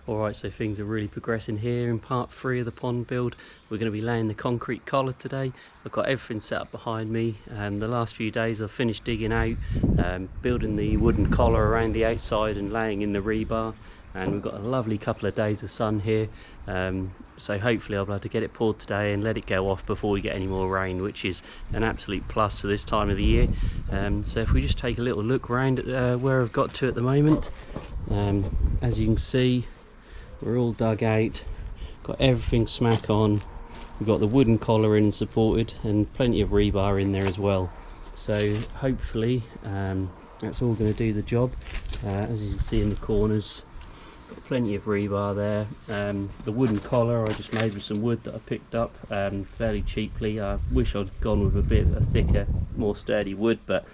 Alright, so things are really progressing here in part 3 of the pond build. We're going to be laying the concrete collar today. I've got everything set up behind me. The last few days I've finished digging out, building the wooden collar around the outside and laying in the rebar. And we've got a lovely couple of days of sun here, so hopefully I'll be able to get it poured today and let it go off before we get any more rain, which is an absolute plus for this time of the year. So if we just take a little look around at where I've got to at the moment, as you can see, we're all dug out, got everything smack on, we've got the wooden collar in and supported, and plenty of rebar in there as well. So hopefully that's all going to do the job. As you can see in the corners, got plenty of rebar there. The wooden collar I just made with some wood that I picked up fairly cheaply. I wish I'd gone with a bit of a thicker, more sturdy wood, but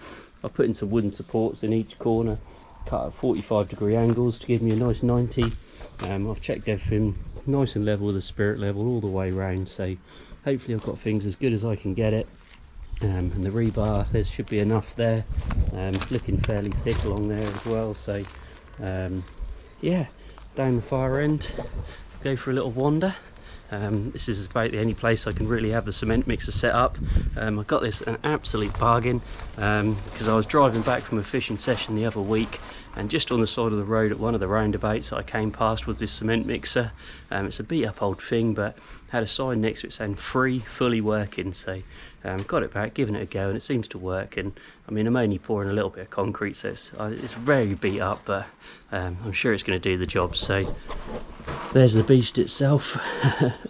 I've put in some wooden supports in each corner, cut at 45-degree angles to give me a nice 90. I've checked everything nice and level with the spirit level all the way around, so hopefully I've got things as good as I can get it. And the rebar, there should be enough there, looking fairly thick along there as well. So yeah, down the far end, go for a little wander. This is about the only place I can really have the cement mixer set up. I got this an absolute bargain because I was driving back from a fishing session the other week, and just on the side of the road at one of the roundabouts that I came past was this cement mixer. It's a beat up old thing, but had a sign next to it saying free, fully working. So got it back, given it a go, and it seems to work. And I mean, I'm only pouring a little bit of concrete, so it's very beat up, but I'm sure it's going to do the job. So there's the beast itself,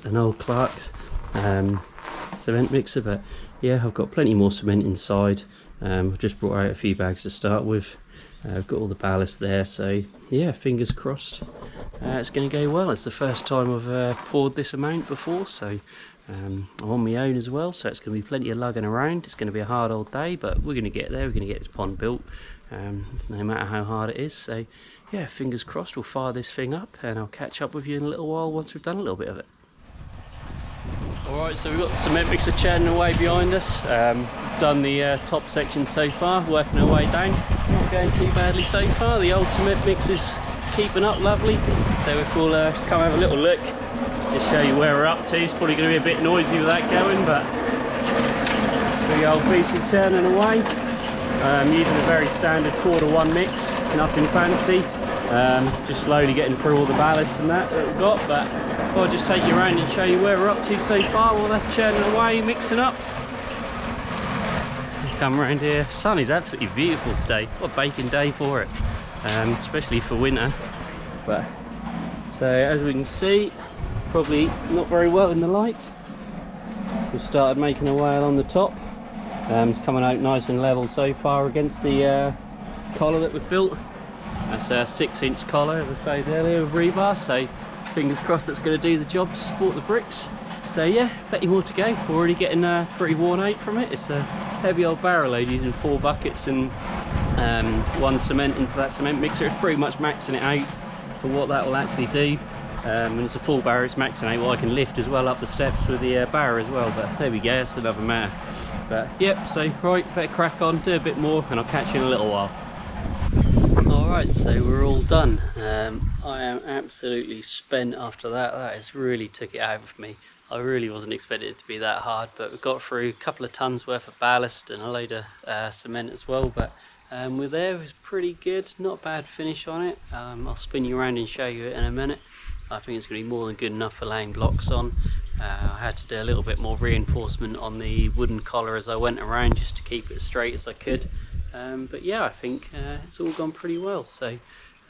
an old Clark's cement mixer. But yeah, I've got plenty more cement inside. I've just brought out a few bags to start with. I've got all the ballast there, so yeah, fingers crossed it's going to go well. It's the first time I've poured this amount before, so I'm on my own as well, so it's going to be plenty of lugging around. It's going to be a hard old day, but we're going to get there. We're going to get this pond built, no matter how hard it is. So yeah, fingers crossed we'll fire this thing up, and I'll catch up with you in a little while once we've done a little bit of it. Alright, so we've got the cement mixer churning away behind us. We've done the top section so far, working our way down. Not going too badly so far. The old cement mix is keeping up lovely. So if we'll come have a little look, just show you where we're up to. It's probably going to be a bit noisy with that going, but the old piece is turning away. Using a very standard 4-to-1 mix, nothing fancy. Just slowly getting through all the ballast and that we've got, but I'll just take you around and show you where we're up to so far while that's churning away, mixing up. Come around here, sun is absolutely beautiful today. What a baking day for it, especially for winter. But so as we can see, probably not very well in the light. We've started making our way along the top. It's coming out nice and level so far against the collar that we've built. That's a 6-inch collar, as I said earlier, with rebar, so fingers crossed that's going to do the job to support the bricks. So yeah, plenty more to go. We're already getting pretty worn out from it. It's a heavy old barrel load using 4 buckets and 1 cement into that cement mixer. It's pretty much maxing it out for what that will actually do. And it's a full barrow, it's maxing out what I can lift as well up the steps with the barrow as well, but there we go, it's another matter. But yep, so right, better crack on, do a bit more, and I'll catch you in a little while. Alright, so we're all done. I am absolutely spent after that. That has really took it out of me. I really wasn't expecting it to be that hard, but we got through a couple of tons worth of ballast and a load of cement as well, but we're there. It was pretty good, not bad finish on it. I'll spin you around and show you it in a minute. I think it's going to be more than good enough for laying blocks on. I had to do a little bit more reinforcement on the wooden collar as I went around, just to keep it as straight as I could. But yeah, I think it's all gone pretty well. So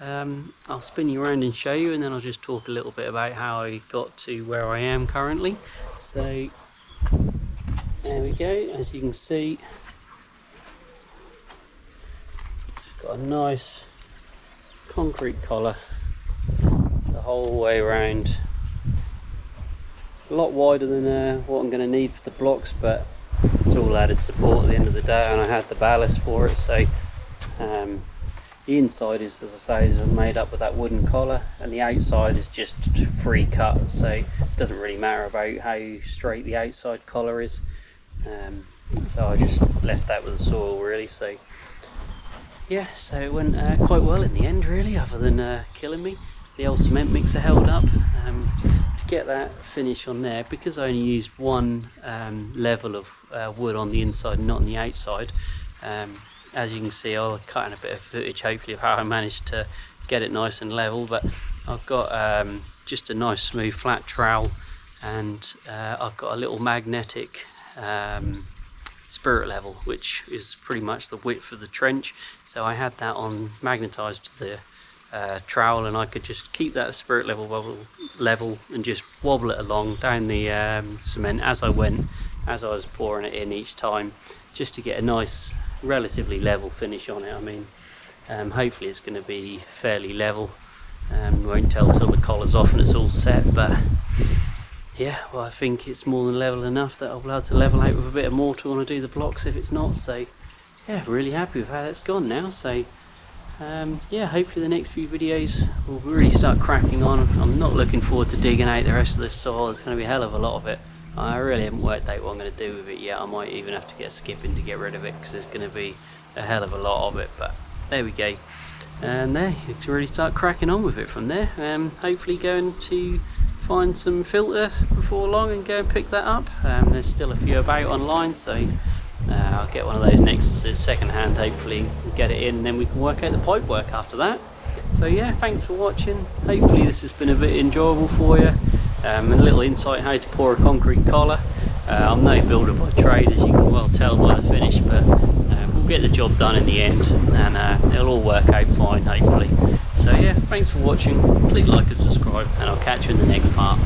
I'll spin you around and show you, and then I'll just talk a little bit about how I got to where I am currently. So there we go. As you can see, got a nice concrete collar the whole way around. A lot wider than what I'm going to need for the blocks, but it's all added support at the end of the day, and I had the ballast for it. So the inside is, as I say, is made up with that wooden collar, and the outside is just free cut, so it doesn't really matter about how straight the outside collar is. So I just left that with the soil really. So yeah, so it went quite well in the end really, other than killing me. the old cement mixer held up. To get that finish on there, because I only used one level of wood on the inside and not on the outside, as you can see, I'll cut in a bit of footage hopefully of how I managed to get it nice and level. But I've got just a nice smooth flat trowel, and I've got a little magnetic spirit level, which is pretty much the width of the trench. So I had that on magnetized to the trowel, and I could just keep that spirit level and just wobble it along down the cement as I went, as I was pouring it in each time, just to get a nice relatively level finish on it. I mean, hopefully it's going to be fairly level. Won't tell till the collar's off and it's all set, but yeah, well, I think it's more than level enough that I'll be able to level out with a bit of mortar when I do the blocks if it's not. So yeah, really happy with how that's gone now. So yeah, hopefully the next few videos will really start cracking on. I'm not looking forward to digging out the rest of the soil. There's going to be a hell of a lot of it. I really haven't worked out what I'm going to do with it yet. I might even have to get skipping to get rid of it, because there's going to be a hell of a lot of it. But there we go, and there you can really start cracking on with it from there. Hopefully going to find some filter before long and go and pick that up. There's still a few about online, so I'll get one of those Nexuses second hand, hopefully, and get it in, and then we can work out the pipe work after that. So yeah, thanks for watching. Hopefully this has been a bit enjoyable for you, and a little insight how to pour a concrete collar. I'm no builder by trade, as you can well tell by the finish, but we'll get the job done in the end, and it'll all work out fine, hopefully. So yeah, thanks for watching. Please like and subscribe, and I'll catch you in the next part.